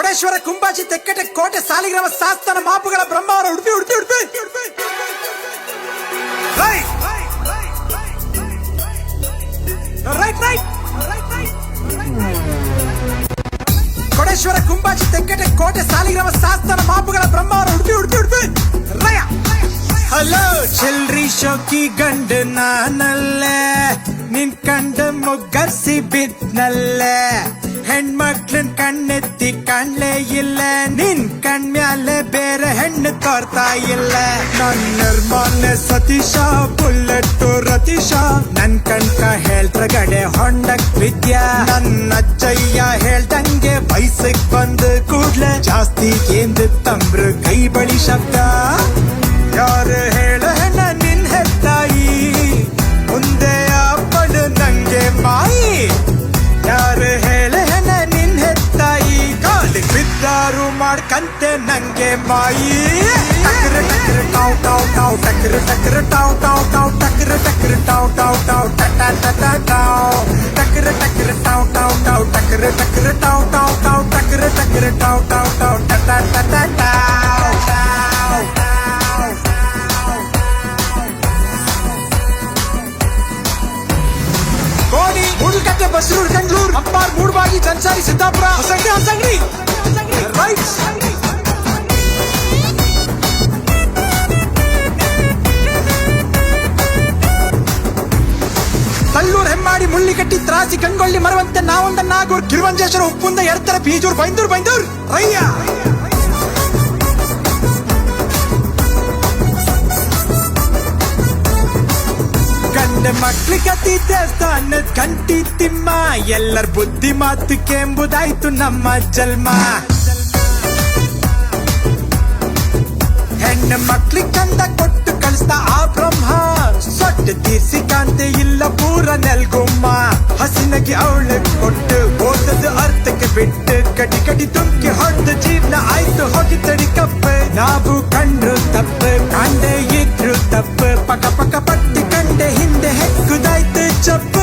ಕೊಡೇಶ್ವರ ಕುಂಬಾಜಿ ತೆಕ್ಕಟೆ ಕೋಟೆ ಸಾಲಿಗ್ರಾಮ ಶಾಸನ ಮಾಪುಗಳ ಬ್ರಹ್ಮಾವರ ಉಡುಪಿ ಉಡುಪಿ ಉಡುಪಿ ಕೊಡೇಶ್ವರ ಕುಂಬಾಜಿ ತೆಕ್ಕಟೆ ಕೋಟೆ ಸಾಲಿಗ್ರಾಮ ಶಾಸನ ಮಾಪುಗಳ ಬ್ರಹ್ಮಾವರ ಉಡುಪಿ ಉಡುಪಿ ಉಡುಪಿ ರಯ ಹಲೋ ಚಿಲ್ರಿ ಶೋಕಿ ಗಂಡ ನಾನಲ್ಲೇ ನಿನ್ ಕಂಡ ಮುಗ್ಗರ್ಸಿ ಬಿದ್ನಲ್ಲೇ ಹೆಣ್ಮಕ್ಳನ್ ಕಣ್ಣೆತ್ತಿ ಕಾಣ್ಲೇ ಇಲ್ಲ ನಿನ್ ಕಣ್ಮ್ಯಾಲೆ ಬೇರೆ ಹೆಣ್ಣು ತೋರ್ತಾ ಇಲ್ಲ ನನ್ ನಿರ್ಮಾಣ ಸತೀಶ ಬುಲ್ಲೆಟ್ ರತೀಶ ನನ್ ಕಣ್ಕ ಹೇಳ್ತ್ರಗಡೆ ಹೊಂಡಕ್ ವಿದ್ಯಾ ನನ್ನ ಅಜ್ಜಯ್ಯ ಹೇಳ್ದಂಗೆ ವಯಸ್ಸಿಗೆ ಬಂದು ಕೂಡ್ಲೆ ಜಾಸ್ತಿ ಕೇಂದ್ರ ತಂಬ್ರು ಕೈ ಬಳಿ ಶಬ್ದ ಯಾರು ಹೇಳ ಹೆಣ್ಣ ನಿನ್ ಹೆತ್ತಾಯಿ ಮುಂದೆ ಅಪ್ಪಳು ನಂಗೆ ಮಾಯಿ ಯಾರು ಹೇಳ ಹೆಣ್ಣ ನಿನ್ ಹೆತ್ತಾಯಿ ಕಾಲಿಗೆ ಬಿದ್ದಾರು ಮಾಡ್ಕಂತೆ ನಂಗೆ ಮಾಯಿ ಟಕ್ರ ಟಕ್ರ ಟಾವ್ ಟಾವ್ ಟಾವ್ ಟಕ್ರ ಟಕ್ರ ಟಾವ್ ಟಾವ್ ಟಾವ್ ಟಕ್ರ ಟಕ್ರ ಟಾವ್ ಟಾವ್ ಟಾವ್ ಟಟ ಟಟ ಟಾವ್ ಟಕ್ರ ಟಕ್ರ ಟಾವ್ ಟಾವ್ ಟಾವ್ ಟಕ್ರ ಟಕ್ರ ಟಾವ್ ಟಾವ್ ಟಾವ್ ಟಕ್ರ ಟಕ್ರ ಟಾವ್ ಟಾವ್ ಟಾವ್ ಟಟ ಟಟ ಟಾವ್ ಕೋಡಿ ಮೂಡಲ್ಕಟ್ಟೆ ಬಸ್ರೂರ್ ಬೆಂಗಳೂರು ಅಪ್ಪಾರ್ ಮೂಡಬಾಗಿ ಜನ್ಸಾರಿ ಸಿದ್ದಾಪುರ ಹೊಸಂಗಡಿ ರೈಟ್ ತಲ್ಲೂರ್ ಹೆಮ್ಮಾಡಿ ಮುಳ್ಳಿಕಟ್ಟಿ ತ್ರಾಸಿ ಕಂಗೊಳ್ಳಿ ಮರವಂತೆ ನಾವೊಂದ ನಾಗೂರ್ ಕಿರುವಂಜೇಶ್ವರ ಉಪ್ಪುಂದ ಎಡ್ತರ ಬೀಜೂರ್ ಬೈಂದೂರ್ ರಯ್ಯ ಗಂಡ ಮಕ್ಳಿಗತಿ ದೇವಸ್ಥಾನದ ಗಂಟಿ ತಿಮ್ಮ ಎಲ್ಲರ ಬುದ್ಧಿ ಮಾತು ಕೆಂಬುದಾಯ್ತು ನಮ್ಮ ಜನ್ಮ ಹೆಣ್ಣು ಮಕ್ಳಿಗೆ ಚಂದ ಕೊಟ್ಟು ಕಳಿಸ್ತಾ ಆ ಬ್ರಹ್ಮ ಸೊಟ್ಟು ತೀರ್ಸಿ ಕಾಂತೆ ಇಲ್ಲ ಪೂರ ನೆಲ್ಗುಮ್ಮ ಹಸಿನಗಿ ಅವಳು ಕೊಟ್ಟು ಓದದ ಅರ್ಥಕ್ಕೆ ಬಿಟ್ಟು ಕಡಿ ಕಡಿ ತುಮ್ಕಿ ಹೊಡೆದ ಜೀವನ ಆಯ್ತು ಹೋಗಿ ತಡಿ ಕಪ್ಪ ನಾವು ಕಂಡ್ರು ತಪ್ಪು ಕಾಂಡೆ ಇದ್ರು ತಪ್ಪು ಪಕ ಪಕ ಪಟ್ಟಿ ಕಂಡೆ ಹಿಂದೆ ಹೆಕ್ಕುದಾಯ್ತು ಚಪ್ಪ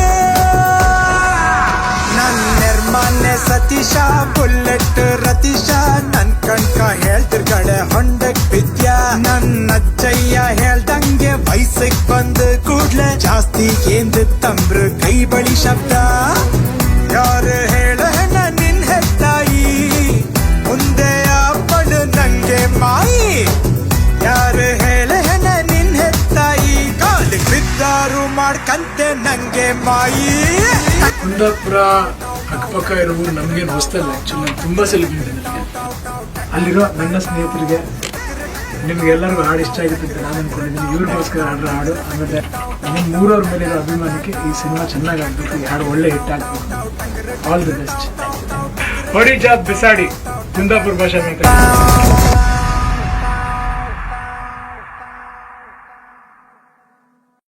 ನನ್ ನಿರ್ಮಾಣ ಸತೀಶ ಬುಲ್ಲೆಟ್ ರತೀಶ ನನ್ ಕಣ್ಕ ಹೇಳ್ತಿರ್ಗಡೆ ಹೊಂಡಕ್ ಬಿದ್ಯಾ ನನ್ನ ಅಜ್ಜಯ್ಯ ಹೇಳ್ದಂಗೆ ವಯಸ್ಸಿಗೆ ಬಂದು ಕೂಡ್ಲೆ ಜಾಸ್ತಿ ಕೇಂದ್ರ ತಂಬ್ರು ಕೈ ಬಳಿ ಶಬ್ದ ಯಾರು ಹೇಳ ಹೆಣ್ಣ ನಿನ್ ಹೆತ್ತಾಯಿ ಮುಂದೆ ಅಪ್ಪಳು ನಂಗೆ ಮಾಯಿ ಯಾರು ಹೇಳ ಹೆಣ್ಣ ನಿನ್ ಹೆತ್ತಾಯಿ ಕಾಲಿಗೆ ಬಿದ್ದಾರು ಮಾಡ್ಕಂತೆ ನಂಗೆ ಮಾಯಿ ಕುಂದಾಪುರ ಅಕ್ಕಪಕ್ಕ ಇರೋ ಊರು ನಮಗೇನು ಹೊಸ್ತಲ್ಲ. ಆ್ಯಕ್ಚುಲಿ ನಾನು ತುಂಬ ಸಲ ಬಂದಿದ್ದೆ. ಅಲ್ಲಿರೋ ನನ್ನ ಸ್ನೇಹಿತರಿಗೆ ನಿಮಗೆಲ್ಲರಿಗೂ ಹಾಡು ಇಷ್ಟ ಆಗುತ್ತೆ ಅಂತ ನಾನು ಅಂದ್ಕೊಂಡಿದ್ದೀನಿ. ಇವ್ರಿಗೋಸ್ಕರ ಹಾಡ್ರ ಹಾಡು. ಆಮೇಲೆ ನಮ್ಮ ಮೂರವ್ರ ಮೇಲೆ ಇರೋ ಅಭಿಮಾನಕ್ಕೆ ಈ ಸಿನಿಮಾ ಚೆನ್ನಾಗಿ ಆಗಬೇಕು, ಈ ಹಾಡು ಒಳ್ಳೆ ಹಿಟ್ ಆಗಬೇಕು. All the best. ಹೊಡಿ ಜಾಬ್ ಬಿಸಾಡಿ ಕುಂದಾಪುರ ಭಾಷಾ